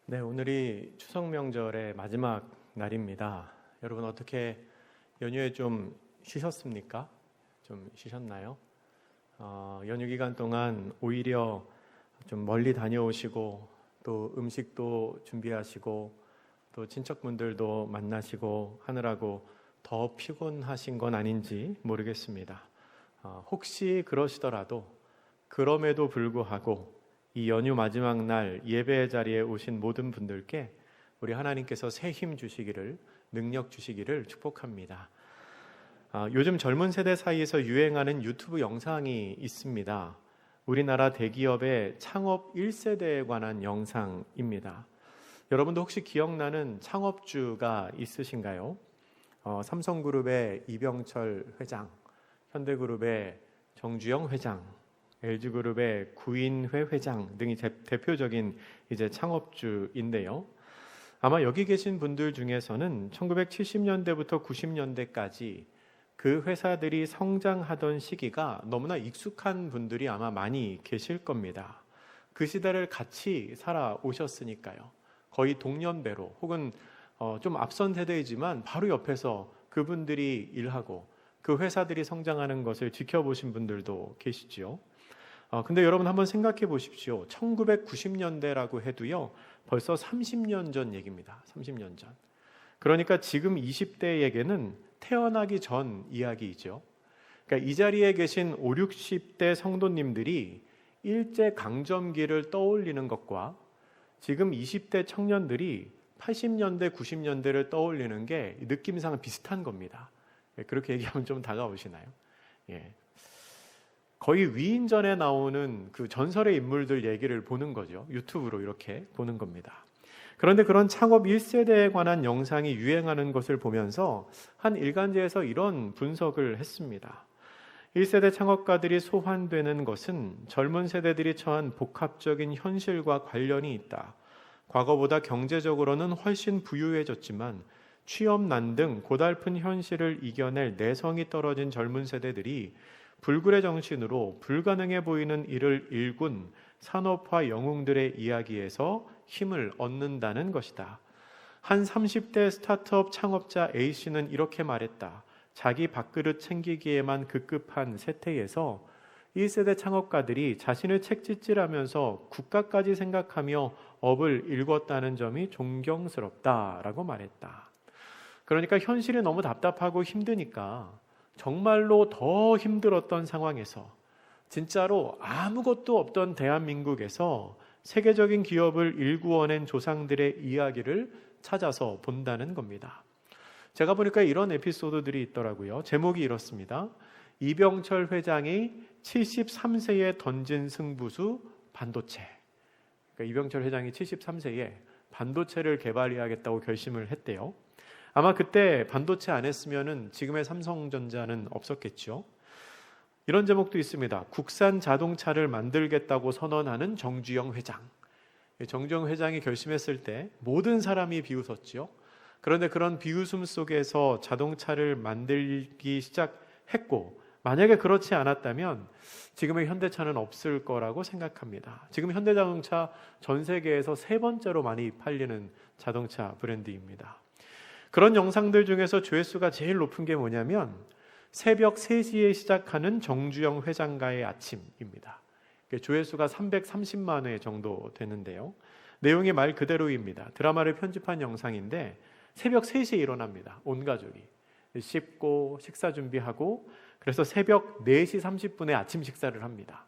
네, 오늘이 추석 명절의 마지막 날입니다. 여러분 어떻게 연휴에 좀 쉬셨습니까? 좀 쉬셨나요? 연휴 기간 동안 오히려 좀 멀리 다녀오시고 또 음식도 준비하시고 또 친척분들도 만나시고 하느라고 더 피곤하신 건 아닌지 모르겠습니다. 혹시 그러시더라도 그럼에도 불구하고 이 연휴 마지막 날 예배 자리에 오신 모든 분들께 우리 하나님께서 새 힘 주시기를, 능력 주시기를 축복합니다. 요즘 젊은 세대 사이에서 유행하는 유튜브 영상이 있습니다. 우리나라 대기업의 창업 1세대에 관한 영상입니다. 여러분도 혹시 기억나는 창업주가 있으신가요? 삼성그룹의 이병철 회장, 현대그룹의 정주영 회장, LG그룹의 구인회 회장 등이 대표적인 이제 창업주인데요. 아마 여기 계신 분들 중에서는 1970년대부터 90년대까지 그 회사들이 성장하던 시기가 너무나 익숙한 분들이 아마 많이 계실 겁니다. 그 시대를 같이 살아오셨으니까요. 거의 동년배로 혹은 좀 앞선 세대이지만 바로 옆에서 그분들이 일하고 그 회사들이 성장하는 것을 지켜보신 분들도 계시지요. 근데 여러분 한번 생각해 보십시오. 1990년대라고 해도요, 벌써 30년 전 얘기입니다. 30년 전. 그러니까 지금 20대에게는 태어나기 전 이야기이죠. 그러니까 이 자리에 계신 5, 60대 성도님들이 일제강점기를 떠올리는 것과 지금 20대 청년들이 80년대, 90년대를 떠올리는 게 느낌상 비슷한 겁니다. 그렇게 얘기하면 좀 다가오시나요? 예. 거의 위인전에 나오는 그 전설의 인물들 얘기를 보는 거죠. 유튜브로 이렇게 보는 겁니다. 그런데 그런 창업 1세대에 관한 영상이 유행하는 것을 보면서 한 일간지에서 이런 분석을 했습니다. 1세대 창업가들이 소환되는 것은 젊은 세대들이 처한 복합적인 현실과 관련이 있다. 과거보다 경제적으로는 훨씬 부유해졌지만 취업난 등 고달픈 현실을 이겨낼 내성이 떨어진 젊은 세대들이 불굴의 정신으로 불가능해 보이는 일을 일군 산업화 영웅들의 이야기에서 힘을 얻는다는 것이다. 한 30대 스타트업 창업자 A씨는 이렇게 말했다. 자기 밥그릇 챙기기에만 급급한 세태에서 1세대 창업가들이 자신을 책짓질하면서 국가까지 생각하며 업을 일궜다는 점이 존경스럽다라고 말했다. 그러니까 현실이 너무 답답하고 힘드니까 정말로 더 힘들었던 상황에서 진짜로 아무것도 없던 대한민국에서 세계적인 기업을 일구어낸 조상들의 이야기를 찾아서 본다는 겁니다. 제가 보니까 이런 에피소드들이 있더라고요. 제목이 이렇습니다. 이병철 회장이 73세에 던진 승부수 반도체. 그러니까 이병철 회장이 73세에 반도체를 개발해야겠다고 결심을 했대요. 아마 그때 반도체 안 했으면은 지금의 삼성전자는 없었겠죠. 이런 제목도 있습니다. 국산 자동차를 만들겠다고 선언하는 정주영 회장. 정주영 회장이 결심했을 때 모든 사람이 비웃었죠. 그런데 그런 비웃음 속에서 자동차를 만들기 시작했고, 만약에 그렇지 않았다면 지금의 현대차는 없을 거라고 생각합니다. 지금 현대자동차 전 세계에서 3번째로 많이 팔리는 자동차 브랜드입니다. 그런 영상들 중에서 조회수가 제일 높은 게 뭐냐면 새벽 3시에 시작하는 정주영 회장과의 아침입니다. 조회수가 330만 회 정도 되는데요. 내용이 말 그대로입니다. 드라마를 편집한 영상인데 새벽 3시에 일어납니다. 온 가족이. 씻고 식사 준비하고 그래서 새벽 4시 30분에 아침 식사를 합니다.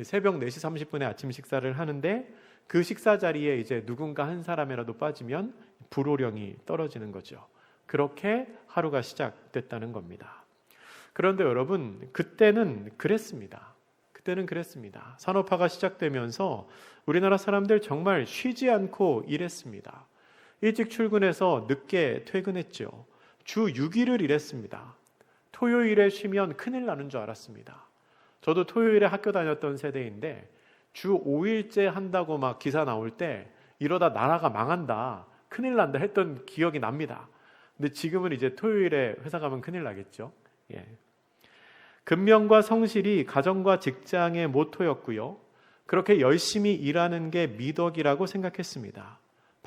새벽 4시 30분에 아침 식사를 하는데 그 식사 자리에 이제 누군가 한 사람이라도 빠지면 불호령이 떨어지는 거죠. 그렇게 하루가 시작됐다는 겁니다. 그런데 여러분, 그때는 그랬습니다. 산업화가 시작되면서 우리나라 사람들 정말 쉬지 않고 일했습니다. 일찍 출근해서 늦게 퇴근했죠. 주 6일을 일했습니다. 토요일에 쉬면 큰일 나는 줄 알았습니다. 저도 토요일에 학교 다녔던 세대인데 주 5일째 한다고 막 기사 나올 때 이러다 나라가 망한다, 큰일 난다 했던 기억이 납니다. 근데 지금은 이제 토요일에 회사 가면 큰일 나겠죠. 예. 근면과 성실이 가정과 직장의 모토였고요. 그렇게 열심히 일하는 게 미덕이라고 생각했습니다.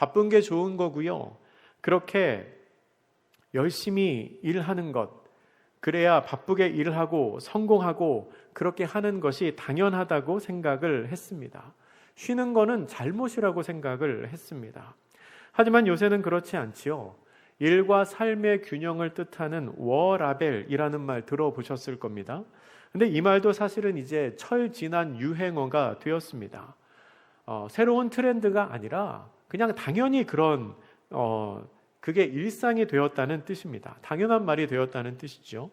바쁜 게 좋은 거고요. 그렇게 열심히 일하는 것, 그래야 바쁘게 일하고 성공하고 그렇게 하는 것이 당연하다고 생각을 했습니다. 쉬는 거는 잘못이라고 생각을 했습니다. 하지만 요새는 그렇지 않지요. 일과 삶의 균형을 뜻하는 워라벨이라는 말 들어보셨을 겁니다. 근데 이 말도 사실은 이제 철지난 유행어가 되었습니다. 새로운 트렌드가 아니라 그냥 당연히 그런 그게 일상이 되었다는 뜻입니다. 당연한 말이 되었다는 뜻이죠.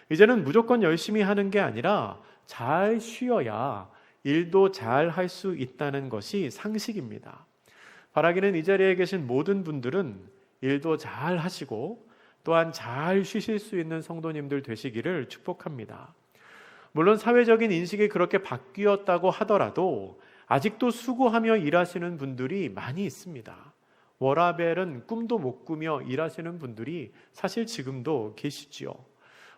이제는 무조건 열심히 하는 게 아니라 잘 쉬어야 일도 잘 할 수 있다는 것이 상식입니다. 바라기는 이 자리에 계신 모든 분들은 일도 잘 하시고 또한 잘 쉬실 수 있는 성도님들 되시기를 축복합니다. 물론 사회적인 인식이 그렇게 바뀌었다고 하더라도 아직도 수고하며 일하시는 분들이 많이 있습니다. 워라벨은 꿈도 못 꾸며 일하시는 분들이 사실 지금도 계시지요.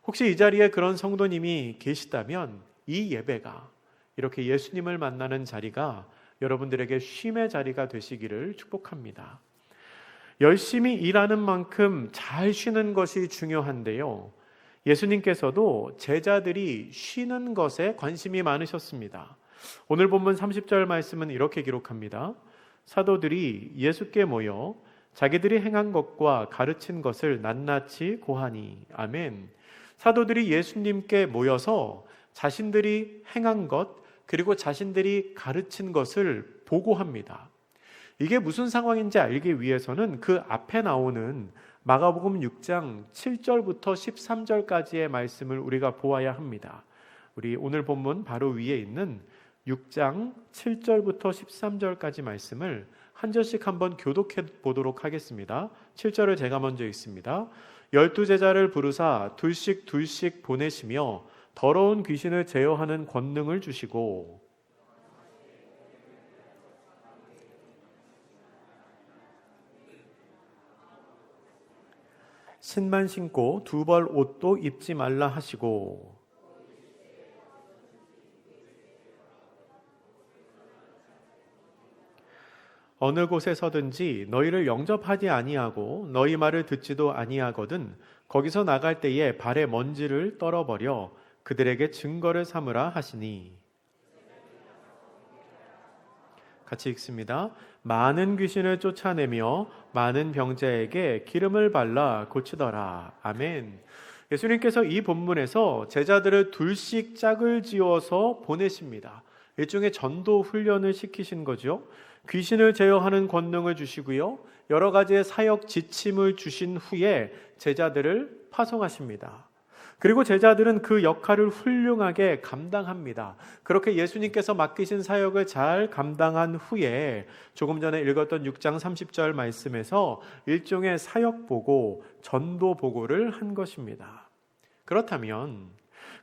혹시 이 자리에 그런 성도님이 계시다면 이 예배가 이렇게 예수님을 만나는 자리가 여러분들에게 쉼의 자리가 되시기를 축복합니다. 열심히 일하는 만큼 잘 쉬는 것이 중요한데요. 예수님께서도 제자들이 쉬는 것에 관심이 많으셨습니다. 오늘 본문 30절 말씀은 이렇게 기록합니다. 사도들이 예수께 모여 자기들이 행한 것과 가르친 것을 낱낱이 고하니. 아멘. 사도들이 예수님께 모여서 자신들이 행한 것 그리고 자신들이 가르친 것을 보고합니다. 이게 무슨 상황인지 알기 위해서는 그 앞에 나오는 마가복음 6장 7절부터 13절까지의 말씀을 우리가 보아야 합니다. 우리 오늘 본문 바로 위에 있는 6장 7절부터 13절까지 말씀을 한 절씩 한번 교독해 보도록 하겠습니다. 7절을 제가 먼저 읽습니다. 12제자를 부르사 둘씩 보내시며 더러운 귀신을 제어하는 권능을 주시고 신만 신고 두 벌 옷도 입지 말라 하시고 어느 곳에 서든지 너희를 영접하지 아니하고 너희 말을 듣지도 아니하거든 거기서 나갈 때에 발에 먼지를 떨어버려 그들에게 증거를 삼으라 하시니. 같이 읽습니다. 많은 귀신을 쫓아내며 많은 병자에게 기름을 발라 고치더라. 아멘. 예수님께서 이 본문에서 제자들을 둘씩 짝을 지어서 보내십니다. 일종의 전도 훈련을 시키신 거죠. 귀신을 제어하는 권능을 주시고요. 여러 가지의 사역 지침을 주신 후에 제자들을 파송하십니다. 그리고 제자들은 그 역할을 훌륭하게 감당합니다. 그렇게 예수님께서 맡기신 사역을 잘 감당한 후에 조금 전에 읽었던 6장 30절 말씀에서 일종의 사역 보고, 전도 보고를 한 것입니다. 그렇다면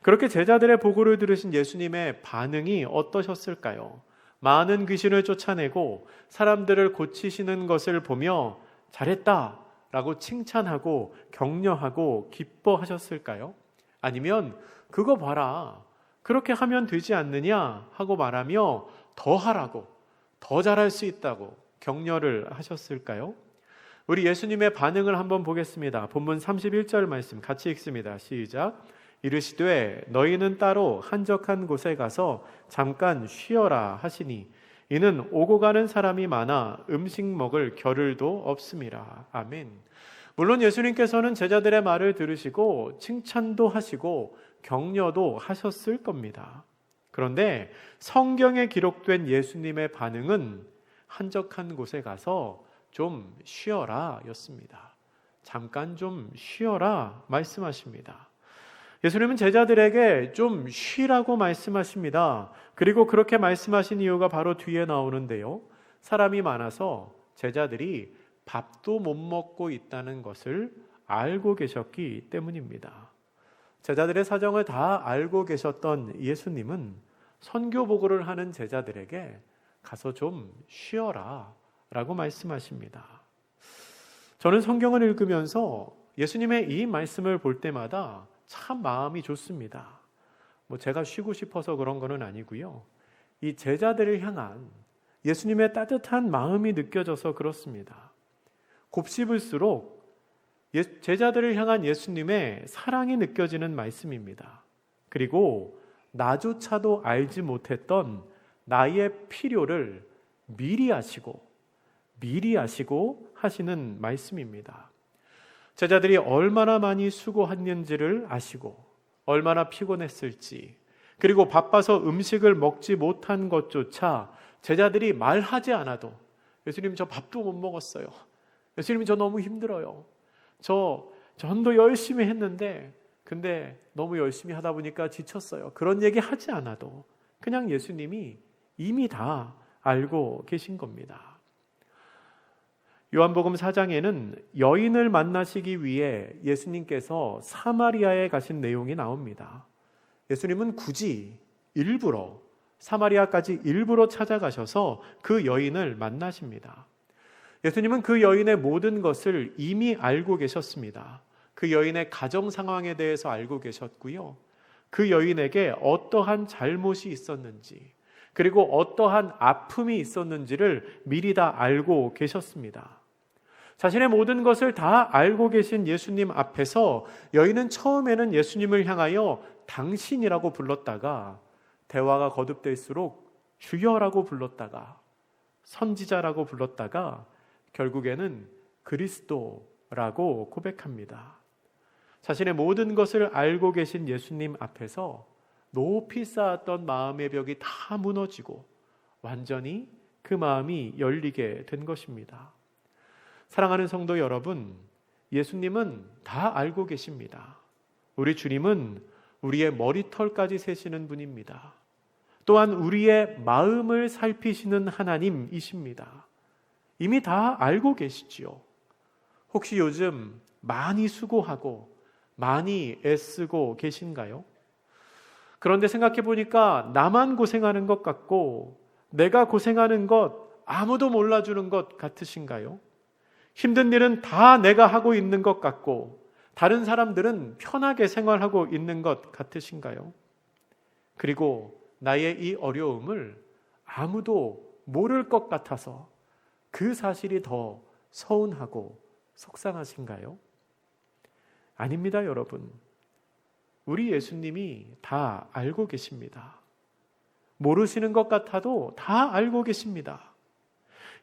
그렇게 제자들의 보고를 들으신 예수님의 반응이 어떠셨을까요? 많은 귀신을 쫓아내고 사람들을 고치시는 것을 보며 잘했다 라고 칭찬하고 격려하고 기뻐하셨을까요? 아니면 그거 봐라, 그렇게 하면 되지 않느냐 하고 말하며 더 하라고, 더 잘할 수 있다고 격려를 하셨을까요? 우리 예수님의 반응을 한번 보겠습니다. 본문 31절 말씀 같이 읽습니다. 시작. 이르시되 너희는 따로 한적한 곳에 가서 잠깐 쉬어라 하시니 이는 오고 가는 사람이 많아 음식 먹을 겨를도 없음이라. 아멘. 물론 예수님께서는 제자들의 말을 들으시고 칭찬도 하시고 격려도 하셨을 겁니다. 그런데 성경에 기록된 예수님의 반응은 한적한 곳에 가서 좀 쉬어라 였습니다. 잠깐 좀 쉬어라 말씀하십니다. 예수님은 제자들에게 좀 쉬라고 말씀하십니다. 그리고 그렇게 말씀하신 이유가 바로 뒤에 나오는데요. 사람이 많아서 제자들이 밥도 못 먹고 있다는 것을 알고 계셨기 때문입니다. 제자들의 사정을 다 알고 계셨던 예수님은 선교 보고를 하는 제자들에게 가서 좀 쉬어라 라고 말씀하십니다. 저는 성경을 읽으면서 예수님의 이 말씀을 볼 때마다 참 마음이 좋습니다. 제가 쉬고 싶어서 그런 거는 아니고요. 이 제자들을 향한 예수님의 따뜻한 마음이 느껴져서 그렇습니다. 곱씹을수록 제자들을 향한 예수님의 사랑이 느껴지는 말씀입니다. 그리고 나조차도 알지 못했던 나의 필요를 미리 아시고 하시는 말씀입니다. 제자들이 얼마나 많이 수고했는지를 아시고 얼마나 피곤했을지, 그리고 바빠서 음식을 먹지 못한 것조차 제자들이 말하지 않아도 예수님 저 밥도 못 먹었어요. 예수님 저 너무 힘들어요. 저 전도 열심히 했는데 근데 너무 열심히 하다 보니까 지쳤어요. 그런 얘기 하지 않아도 그냥 예수님이 이미 다 알고 계신 겁니다. 요한복음 4장에는 여인을 만나시기 위해 예수님께서 사마리아에 가신 내용이 나옵니다. 예수님은 굳이 일부러 사마리아까지 일부러 찾아가셔서 그 여인을 만나십니다. 예수님은 그 여인의 모든 것을 이미 알고 계셨습니다. 그 여인의 가정 상황에 대해서 알고 계셨고요. 그 여인에게 어떠한 잘못이 있었는지, 그리고 어떠한 아픔이 있었는지를 미리 다 알고 계셨습니다. 자신의 모든 것을 다 알고 계신 예수님 앞에서 여인은 처음에는 예수님을 향하여 당신이라고 불렀다가 대화가 거듭될수록 주여라고 불렀다가 선지자라고 불렀다가 결국에는 그리스도라고 고백합니다. 자신의 모든 것을 알고 계신 예수님 앞에서 높이 쌓았던 마음의 벽이 다 무너지고 완전히 그 마음이 열리게 된 것입니다. 사랑하는 성도 여러분, 예수님은 다 알고 계십니다. 우리 주님은 우리의 머리털까지 세시는 분입니다. 또한 우리의 마음을 살피시는 하나님이십니다. 이미 다 알고 계시지요. 혹시 요즘 많이 수고하고 많이 애쓰고 계신가요? 그런데 생각해 보니까 나만 고생하는 것 같고 내가 고생하는 것 아무도 몰라주는 것 같으신가요? 힘든 일은 다 내가 하고 있는 것 같고 다른 사람들은 편하게 생활하고 있는 것 같으신가요? 그리고 나의 이 어려움을 아무도 모를 것 같아서 그 사실이 더 서운하고 속상하신가요? 아닙니다, 여러분. 우리 예수님이 다 알고 계십니다. 모르시는 것 같아도 다 알고 계십니다.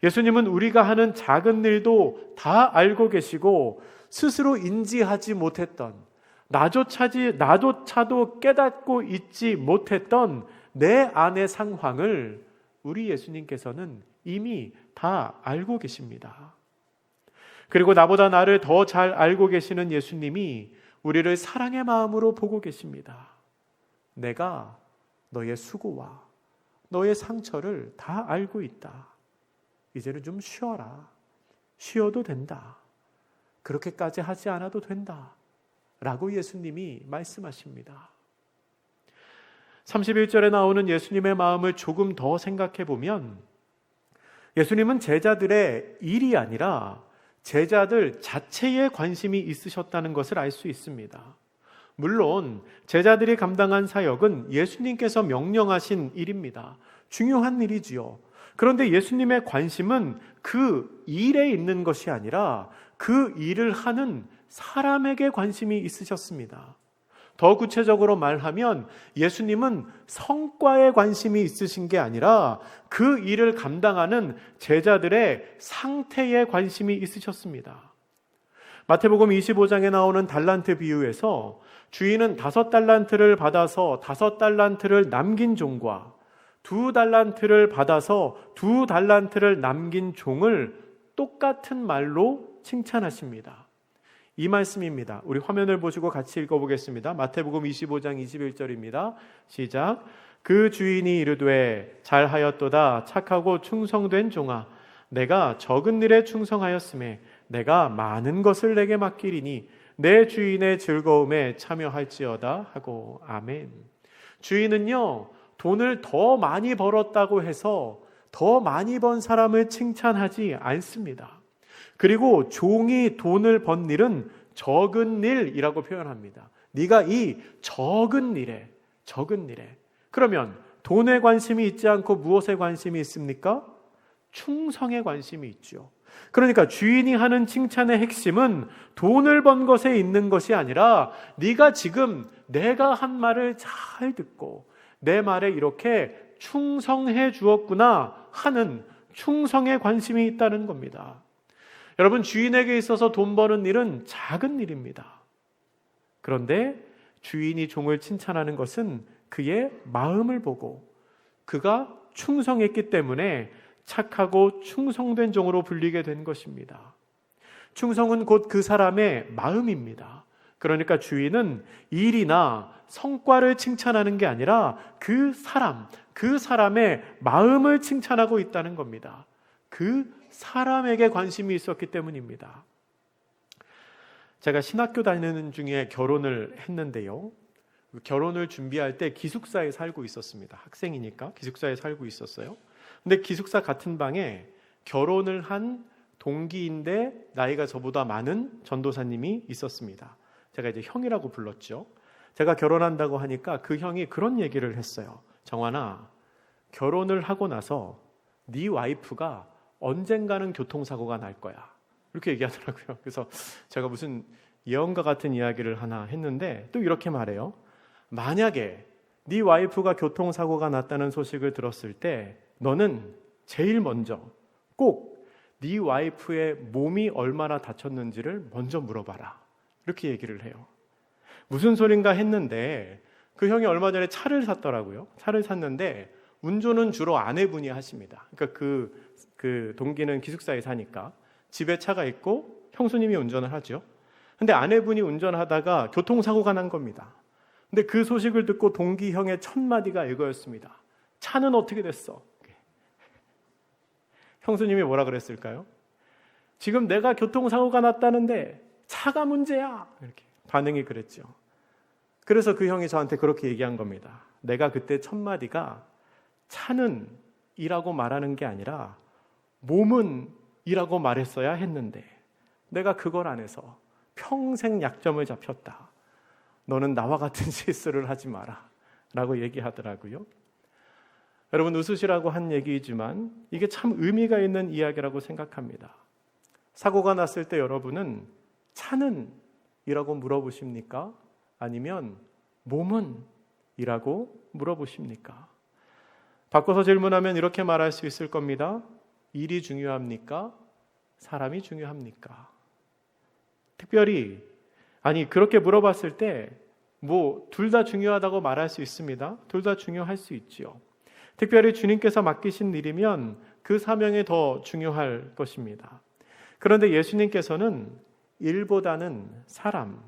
예수님은 우리가 하는 작은 일도 다 알고 계시고 스스로 인지하지 못했던, 나조차도 깨닫고 있지 못했던 내 안의 상황을 우리 예수님께서는 이미 다 알고 계십니다. 그리고 나보다 나를 더 잘 알고 계시는 예수님이 우리를 사랑의 마음으로 보고 계십니다. 내가 너의 수고와 너의 상처를 다 알고 있다. 이제는 좀 쉬어라. 쉬어도 된다. 그렇게까지 하지 않아도 된다. 라고 예수님이 말씀하십니다. 31절에 나오는 예수님의 마음을 조금 더 생각해 보면 예수님은 제자들의 일이 아니라 제자들 자체에 관심이 있으셨다는 것을 알 수 있습니다. 물론 제자들이 감당한 사역은 예수님께서 명령하신 일입니다. 중요한 일이지요. 그런데 예수님의 관심은 그 일에 있는 것이 아니라 그 일을 하는 사람에게 관심이 있으셨습니다. 더 구체적으로 말하면 예수님은 성과에 관심이 있으신 게 아니라 그 일을 감당하는 제자들의 상태에 관심이 있으셨습니다. 마태복음 25장에 나오는 달란트 비유에서 주인은 5달란트를 받아서 5달란트를 남긴 종과 2달란트를 받아서 2달란트를 남긴 종을 똑같은 말로 칭찬하십니다. 이 말씀입니다. 우리 화면을 보시고 같이 읽어보겠습니다. 마태복음 25장 21절입니다. 시작. 그 주인이 이르되 잘하였도다 착하고 충성된 종아 내가 적은 일에 충성하였음에 내가 많은 것을 내게 맡기리니 내 주인의 즐거움에 참여할지어다 하고 아멘. 주인은요 돈을 더 많이 벌었다고 해서 더 많이 번 사람을 칭찬하지 않습니다. 그리고 종이 돈을 번 일은 적은 일이라고 표현합니다. 네가 이 적은 일에 그러면 돈에 관심이 있지 않고 무엇에 관심이 있습니까? 충성에 관심이 있죠. 그러니까 주인이 하는 칭찬의 핵심은 돈을 번 것에 있는 것이 아니라 네가 지금 내가 한 말을 잘 듣고 내 말에 이렇게 충성해 주었구나 하는 충성에 관심이 있다는 겁니다. 여러분, 주인에게 있어서 돈 버는 일은 작은 일입니다. 그런데 주인이 종을 칭찬하는 것은 그의 마음을 보고 그가 충성했기 때문에 착하고 충성된 종으로 불리게 된 것입니다. 충성은 곧 그 사람의 마음입니다. 그러니까 주인은 일이나 성과를 칭찬하는 게 아니라 그 사람의 마음을 칭찬하고 있다는 겁니다. 그 사람에게 관심이 있었기 때문입니다. 제가 신학교 다니는 중에 결혼을 했는데요. 결혼을 준비할 때 기숙사에 살고 있었습니다. 학생이니까 기숙사에 살고 있었어요. 근데 기숙사 같은 방에 결혼을 한 동기인데 나이가 저보다 많은 전도사님이 있었습니다. 제가 이제 형이라고 불렀죠. 제가 결혼한다고 하니까 그 형이 그런 얘기를 했어요. 정환아, 결혼을 하고 나서 네 와이프가 언젠가는 교통사고가 날 거야. 이렇게 얘기하더라고요. 그래서 제가 무슨 예언과 같은 이야기를 하나 했는데 또 이렇게 말해요. 만약에 네 와이프가 교통사고가 났다는 소식을 들었을 때 너는 제일 먼저 꼭 네 와이프의 몸이 얼마나 다쳤는지를 먼저 물어봐라. 이렇게 얘기를 해요. 무슨 소린가 했는데 그 형이 얼마 전에 차를 샀더라고요. 차를 샀는데 운전은 주로 아내분이 하십니다. 그러니까 그 동기는 기숙사에 사니까 집에 차가 있고 형수님이 운전을 하죠. 근데 아내분이 운전하다가 교통사고가 난 겁니다. 근데 그 소식을 듣고 동기 형의 첫 마디가 이거였습니다. 차는 어떻게 됐어? 형수님이 뭐라 그랬을까요? 지금 내가 교통사고가 났다는데 차가 문제야. 이렇게 반응이 그랬죠. 그래서 그 형이 저한테 그렇게 얘기한 겁니다. 내가 그때 첫 마디가 차는 이라고 말하는 게 아니라 몸은 이라고 말했어야 했는데 내가 그걸 안 해서 평생 약점을 잡혔다. 너는 나와 같은 실수를 하지 마라 라고 얘기하더라고요. 여러분, 웃으시라고 한 얘기이지만 이게 참 의미가 있는 이야기라고 생각합니다. 사고가 났을 때 여러분은 차는 이라고 물어보십니까? 아니면 몸은 이라고 물어보십니까? 바꿔서 질문하면 이렇게 말할 수 있을 겁니다. 일이 중요합니까? 사람이 중요합니까? 특별히 그렇게 물어봤을 때 둘 다 중요하다고 말할 수 있습니다. 둘 다 중요할 수 있지요. 특별히 주님께서 맡기신 일이면 그 사명이 더 중요할 것입니다. 그런데 예수님께서는 일보다는 사람,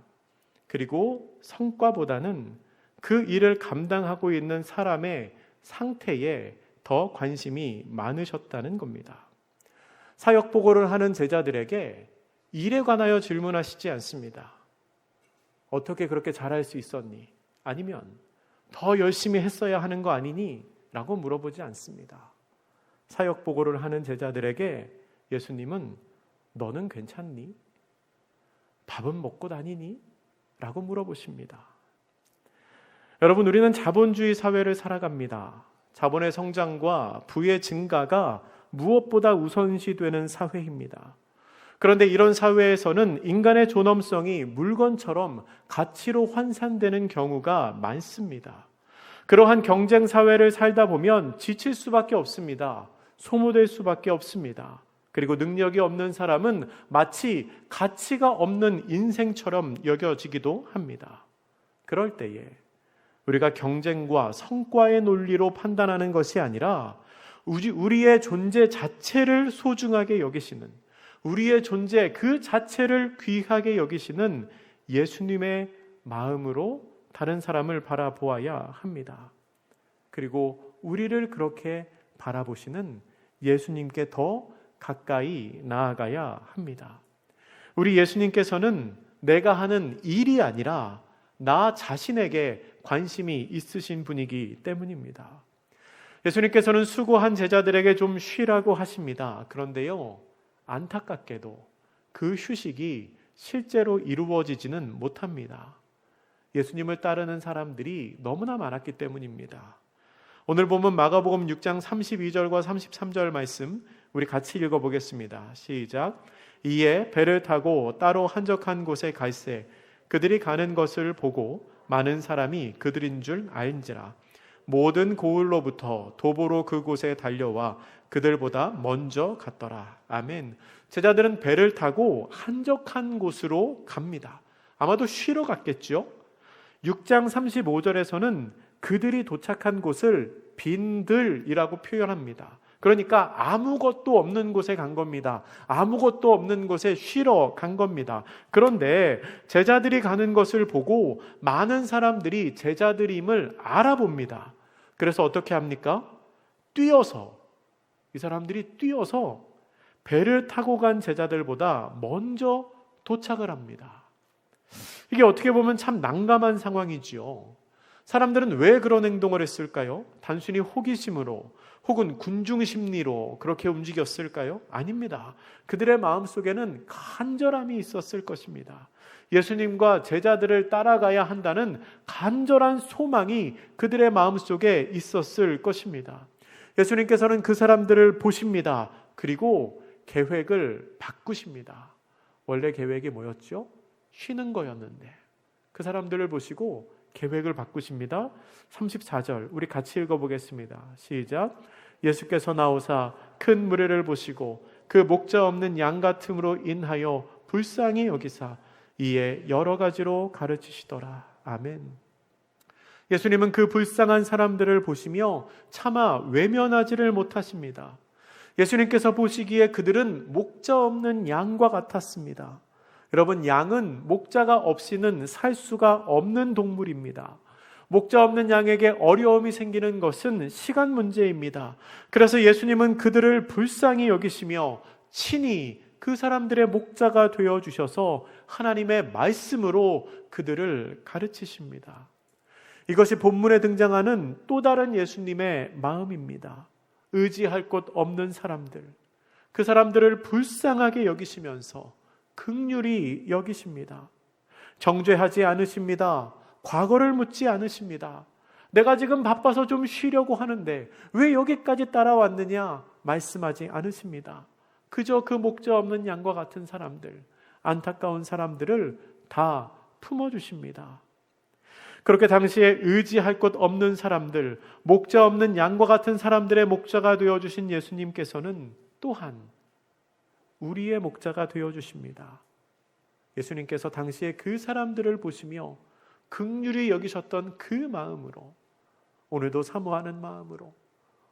그리고 성과보다는 그 일을 감당하고 있는 사람의 상태에 더 관심이 많으셨다는 겁니다. 사역 보고를 하는 제자들에게 일에 관하여 질문하시지 않습니다. 어떻게 그렇게 잘할 수 있었니? 아니면 더 열심히 했어야 하는 거 아니니? 라고 물어보지 않습니다. 사역 보고를 하는 제자들에게 예수님은 너는 괜찮니? 밥은 먹고 다니니? 라고 물어보십니다. 여러분, 우리는 자본주의 사회를 살아갑니다. 자본의 성장과 부의 증가가 무엇보다 우선시되는 사회입니다. 그런데 이런 사회에서는 인간의 존엄성이 물건처럼 가치로 환산되는 경우가 많습니다. 그러한 경쟁 사회를 살다 보면 지칠 수밖에 없습니다. 소모될 수밖에 없습니다. 그리고 능력이 없는 사람은 마치 가치가 없는 인생처럼 여겨지기도 합니다. 그럴 때에 우리가 경쟁과 성과의 논리로 판단하는 것이 아니라 우리의 존재 자체를 소중하게 여기시는, 우리의 존재 그 자체를 귀하게 여기시는 예수님의 마음으로 다른 사람을 바라보아야 합니다. 그리고 우리를 그렇게 바라보시는 예수님께 더 가까이 나아가야 합니다. 우리 예수님께서는 내가 하는 일이 아니라 나 자신에게 관심이 있으신 분이기 때문입니다. 예수님께서는 수고한 제자들에게 좀 쉬라고 하십니다. 그런데요, 안타깝게도 그 휴식이 실제로 이루어지지는 못합니다. 예수님을 따르는 사람들이 너무나 많았기 때문입니다. 오늘 보면 마가복음 6장 32절과 33절 말씀 우리 같이 읽어보겠습니다. 시작. 이에 배를 타고 따로 한적한 곳에 갈새 그들이 가는 것을 보고 많은 사람이 그들인 줄 알지라. 모든 고을로부터 도보로 그곳에 달려와 그들보다 먼저 갔더라. 아멘. 제자들은 배를 타고 한적한 곳으로 갑니다. 아마도 쉬러 갔겠죠. 6장 35절에서는 그들이 도착한 곳을 빈들이라고 표현합니다. 그러니까 아무것도 없는 곳에 간 겁니다. 아무것도 없는 곳에 쉬러 간 겁니다. 그런데 제자들이 가는 것을 보고 많은 사람들이 제자들임을 알아봅니다. 그래서 어떻게 합니까? 이 사람들이 뛰어서 배를 타고 간 제자들보다 먼저 도착을 합니다. 이게 어떻게 보면 참 난감한 상황이지요. 사람들은 왜 그런 행동을 했을까요? 단순히 호기심으로 혹은 군중심리로 그렇게 움직였을까요? 아닙니다. 그들의 마음속에는 간절함이 있었을 것입니다. 예수님과 제자들을 따라가야 한다는 간절한 소망이 그들의 마음속에 있었을 것입니다. 예수님께서는 그 사람들을 보십니다. 그리고 계획을 바꾸십니다. 원래 계획이 뭐였죠? 쉬는 거였는데 그 사람들을 보시고 계획을 바꾸십니다. 34절 우리 같이 읽어보겠습니다. 시작. 예수께서 나오사 큰 무리를 보시고 그 목자 없는 양 같음으로 인하여 불쌍히 여기사 이에 여러 가지로 가르치시더라. 아멘. 예수님은 그 불쌍한 사람들을 보시며 차마 외면하지를 못하십니다. 예수님께서 보시기에 그들은 목자 없는 양과 같았습니다. 여러분, 양은 목자가 없이는 살 수가 없는 동물입니다. 목자 없는 양에게 어려움이 생기는 것은 시간 문제입니다. 그래서 예수님은 그들을 불쌍히 여기시며 친히 그 사람들의 목자가 되어주셔서 하나님의 말씀으로 그들을 가르치십니다. 이것이 본문에 등장하는 또 다른 예수님의 마음입니다. 의지할 곳 없는 사람들, 그 사람들을 불쌍하게 여기시면서 긍휼히 여기십니다. 정죄하지 않으십니다. 과거를 묻지 않으십니다. 내가 지금 바빠서 좀 쉬려고 하는데 왜 여기까지 따라왔느냐 말씀하지 않으십니다. 그저 그 목자 없는 양과 같은 사람들, 안타까운 사람들을 다 품어주십니다. 그렇게 당시에 의지할 곳 없는 사람들, 목자 없는 양과 같은 사람들의 목자가 되어주신 예수님께서는 또한 우리의 목자가 되어주십니다. 예수님께서 당시에 그 사람들을 보시며 긍휼히 여기셨던 그 마음으로 오늘도 사모하는 마음으로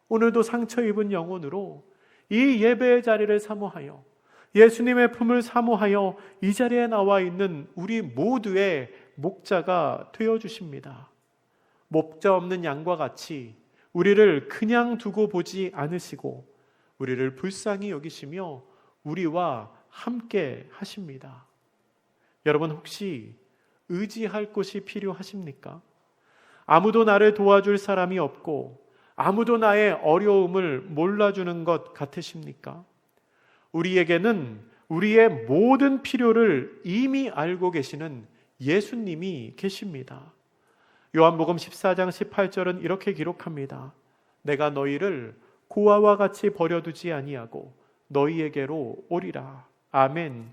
오늘도 상처 입은 영혼으로 이 예배의 자리를 사모하여 예수님의 품을 사모하여 이 자리에 나와 있는 우리 모두의 목자가 되어주십니다. 목자 없는 양과 같이 우리를 그냥 두고 보지 않으시고 우리를 불쌍히 여기시며 우리와 함께 하십니다. 여러분, 혹시 의지할 곳이 필요하십니까? 아무도 나를 도와줄 사람이 없고 아무도 나의 어려움을 몰라주는 것 같으십니까? 우리에게는 우리의 모든 필요를 이미 알고 계시는 예수님이 계십니다. 요한복음 14장 18절은 이렇게 기록합니다. 내가 너희를 고아와 같이 버려두지 아니하고 너희에게로 오리라. 아멘.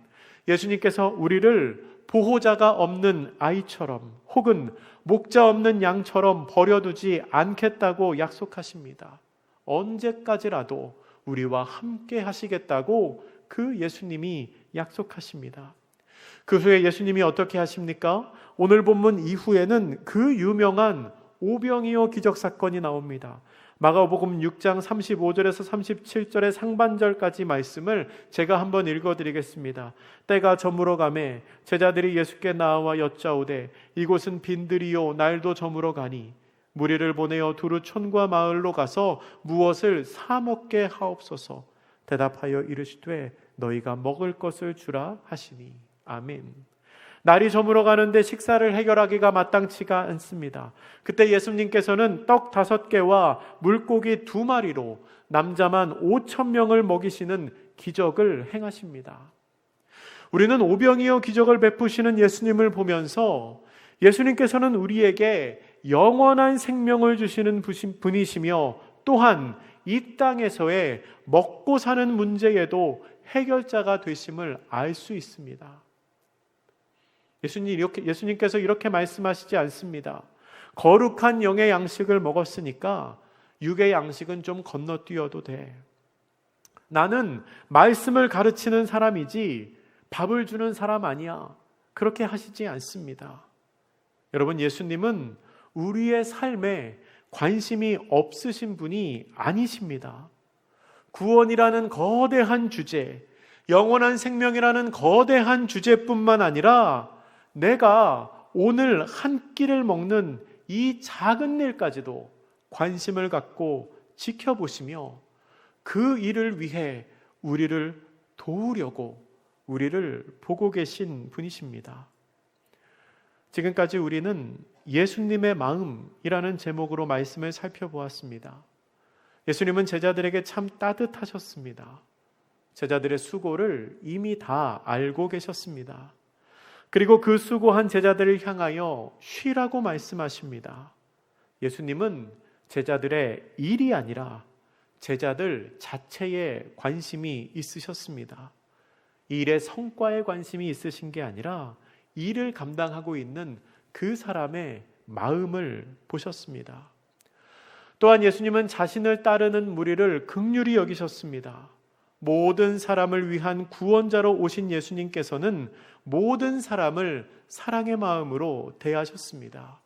예수님께서 우리를 보호자가 없는 아이처럼 혹은 목자 없는 양처럼 버려두지 않겠다고 약속하십니다. 언제까지라도 우리와 함께 하시겠다고 그 예수님이 약속하십니다. 그 후에 예수님이 어떻게 하십니까? 오늘 본문 이후에는 그 유명한 오병이어 기적 사건이 나옵니다. 마가복음 6장 35절에서 37절의 상반절까지 말씀을 제가 한번 읽어드리겠습니다. 때가 저물어 가매 제자들이 예수께 나와 여짜오되 이곳은 빈들이요 날도 저물어 가니 무리를 보내어 두루 촌과 마을로 가서 무엇을 사 먹게 하옵소서. 대답하여 이르시되 너희가 먹을 것을 주라 하시니. 아멘. 날이 저물어 가는데 식사를 해결하기가 마땅치가 않습니다. 그때 예수님께서는 떡 5개와 물고기 2마리로 남자만 5,000명을 먹이시는 기적을 행하십니다. 우리는 오병이어 기적을 베푸시는 예수님을 보면서 예수님께서는 우리에게 영원한 생명을 주시는 분이시며 또한 이 땅에서의 먹고 사는 문제에도 해결자가 되심을 알 수 있습니다. 예수님께서 이렇게 말씀하시지 않습니다. 거룩한 영의 양식을 먹었으니까 육의 양식은 좀 건너뛰어도 돼. 나는 말씀을 가르치는 사람이지 밥을 주는 사람 아니야. 그렇게 하시지 않습니다. 여러분, 예수님은 우리의 삶에 관심이 없으신 분이 아니십니다. 구원이라는 거대한 주제, 영원한 생명이라는 거대한 주제뿐만 아니라 내가 오늘 한 끼를 먹는 이 작은 일까지도 관심을 갖고 지켜보시며 그 일을 위해 우리를 도우려고 우리를 보고 계신 분이십니다. 지금까지 우리는 예수님의 마음이라는 제목으로 말씀을 살펴보았습니다. 예수님은 제자들에게 참 따뜻하셨습니다. 제자들의 수고를 이미 다 알고 계셨습니다. 그리고 그 수고한 제자들을 향하여 쉬라고 말씀하십니다. 예수님은 제자들의 일이 아니라 제자들 자체에 관심이 있으셨습니다. 일의 성과에 관심이 있으신 게 아니라 일을 감당하고 있는 그 사람의 마음을 보셨습니다. 또한 예수님은 자신을 따르는 무리를 긍휼히 여기셨습니다. 모든 사람을 위한 구원자로 오신 예수님께서는 모든 사람을 사랑의 마음으로 대하셨습니다.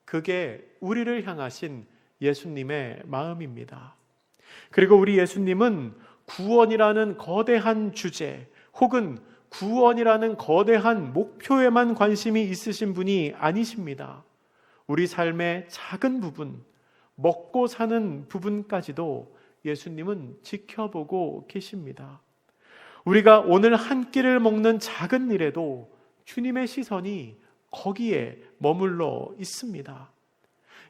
그게 우리를 향하신 예수님의 마음입니다. 그리고 우리 예수님은 구원이라는 거대한 주제 혹은 구원이라는 거대한 목표에만 관심이 있으신 분이 아니십니다. 우리 삶의 작은 부분, 먹고 사는 부분까지도 예수님은 지켜보고 계십니다. 우리가 오늘 한 끼를 먹는 작은 일에도 주님의 시선이 거기에 머물러 있습니다.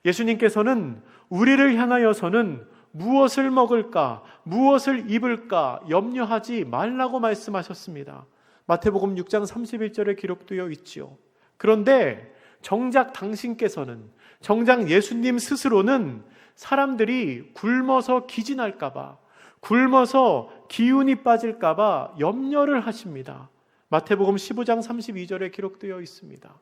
예수님께서는 우리를 향하여서는 무엇을 먹을까, 무엇을 입을까 염려하지 말라고 말씀하셨습니다. 마태복음 6장 31절에 기록되어 있지요. 그런데 정작 당신께서는, 정작 예수님 스스로는 사람들이 굶어서 기진할까 봐, 굶어서 기운이 빠질까 봐 염려를 하십니다. 마태복음 15장 32절에 기록되어 있습니다.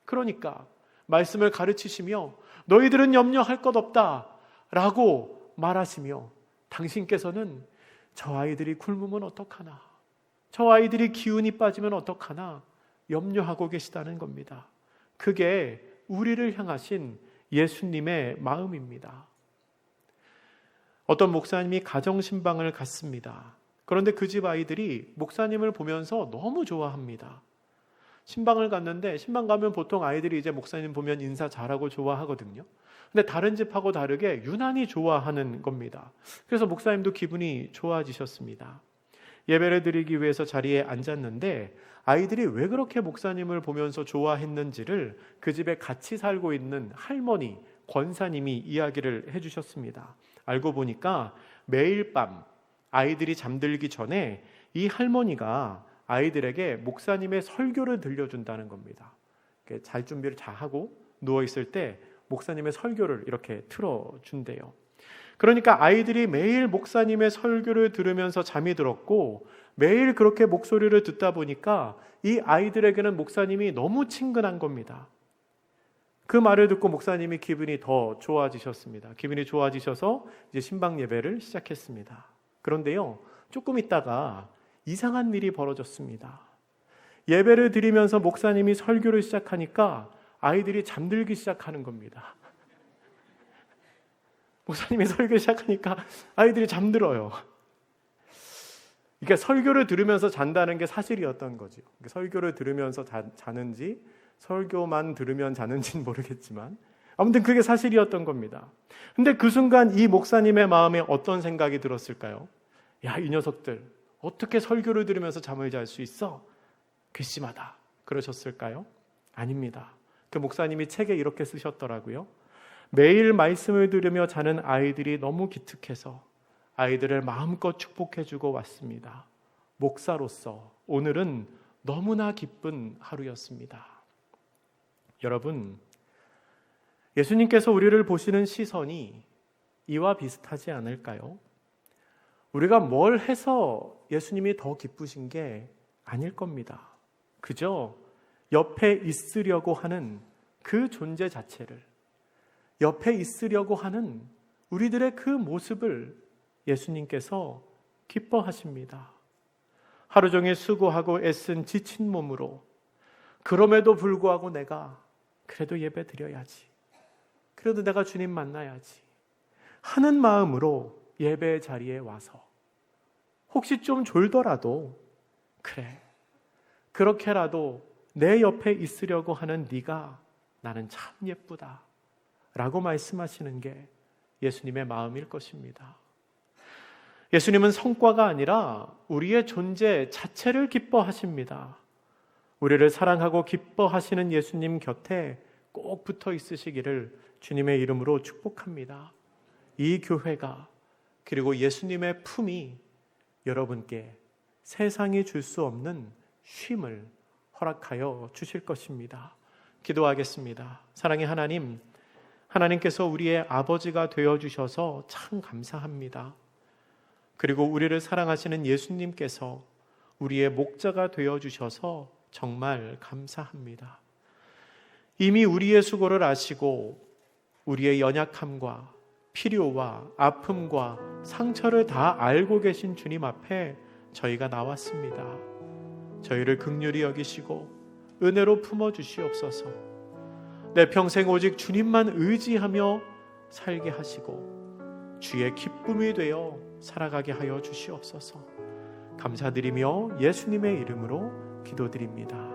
그러니까 말씀을 가르치시며 너희들은 염려할 것 없다 라고 말하시며 당신께서는 저 아이들이 굶으면 어떡하나, 저 아이들이 기운이 빠지면 어떡하나 염려하고 계시다는 겁니다. 그게 우리를 향하신 예수님의 마음입니다. 어떤 목사님이 가정신방을 갔습니다. 그런데 그 집 아이들이 목사님을 보면서 너무 좋아합니다. 신방을 갔는데 신방 가면 보통 아이들이 이제 목사님 보면 인사 잘하고 좋아하거든요. 근데 다른 집하고 다르게 유난히 좋아하는 겁니다. 그래서 목사님도 기분이 좋아지셨습니다. 예배를 드리기 위해서 자리에 앉았는데 아이들이 왜 그렇게 목사님을 보면서 좋아했는지를 그 집에 같이 살고 있는 할머니, 권사님이 이야기를 해주셨습니다. 알고 보니까 매일 밤 아이들이 잠들기 전에 이 할머니가 아이들에게 목사님의 설교를 들려준다는 겁니다. 잘 준비를 잘 하고 누워있을 때 목사님의 설교를 이렇게 틀어준대요. 그러니까 아이들이 매일 목사님의 설교를 들으면서 잠이 들었고 매일 그렇게 목소리를 듣다 보니까 이 아이들에게는 목사님이 너무 친근한 겁니다. 그 말을 듣고 목사님이 기분이 더 좋아지셨습니다. 기분이 좋아지셔서 이제 신방 예배를 시작했습니다. 그런데요, 조금 있다가 이상한 일이 벌어졌습니다. 예배를 드리면서 목사님이 설교를 시작하니까 아이들이 잠들기 시작하는 겁니다. 목사님이 설교 시작하니까 아이들이 잠들어요. 그러니까 설교를 들으면서 잔다는 게 사실이었던 거죠. 설교를 들으면서 자는지 설교만 들으면 자는지는 모르겠지만 아무튼 그게 사실이었던 겁니다. 근데 그 순간 이 목사님의 마음에 어떤 생각이 들었을까요? 야, 이 녀석들 어떻게 설교를 들으면서 잠을 잘 수 있어? 괘씸하다. 그러셨을까요? 아닙니다. 그 목사님이 책에 이렇게 쓰셨더라고요. 매일 말씀을 들으며 자는 아이들이 너무 기특해서 아이들을 마음껏 축복해주고 왔습니다. 목사로서 오늘은 너무나 기쁜 하루였습니다. 여러분, 예수님께서 우리를 보시는 시선이 이와 비슷하지 않을까요? 우리가 뭘 해서 예수님이 더 기쁘신 게 아닐 겁니다. 그저 옆에 있으려고 하는 그 존재 자체를, 옆에 있으려고 하는 우리들의 그 모습을 예수님께서 기뻐하십니다. 하루 종일 수고하고 애쓴 지친 몸으로 그럼에도 불구하고 내가 그래도 예배 드려야지, 그래도 내가 주님 만나야지 하는 마음으로 예배 자리에 와서 혹시 좀 졸더라도 그래, 그렇게라도 내 옆에 있으려고 하는 네가 나는 참 예쁘다 라고 말씀하시는 게 예수님의 마음일 것입니다. 예수님은 성과가 아니라 우리의 존재 자체를 기뻐하십니다. 우리를 사랑하고 기뻐하시는 예수님 곁에 꼭 붙어 있으시기를 주님의 이름으로 축복합니다. 이 교회가, 그리고 예수님의 품이 여러분께 세상이 줄 수 없는 쉼을 허락하여 주실 것입니다. 기도하겠습니다. 사랑의 하나님, 하나님께서 우리의 아버지가 되어주셔서 참 감사합니다. 그리고 우리를 사랑하시는 예수님께서 우리의 목자가 되어주셔서 정말 감사합니다. 이미 우리의 수고를 아시고 우리의 연약함과 필요와 아픔과 상처를 다 알고 계신 주님 앞에 저희가 나왔습니다. 저희를 긍휼히 여기시고 은혜로 품어주시옵소서. 내 평생 오직 주님만 의지하며 살게 하시고 주의 기쁨이 되어 살아가게 하여 주시옵소서. 감사드리며 예수님의 이름으로 기도드립니다.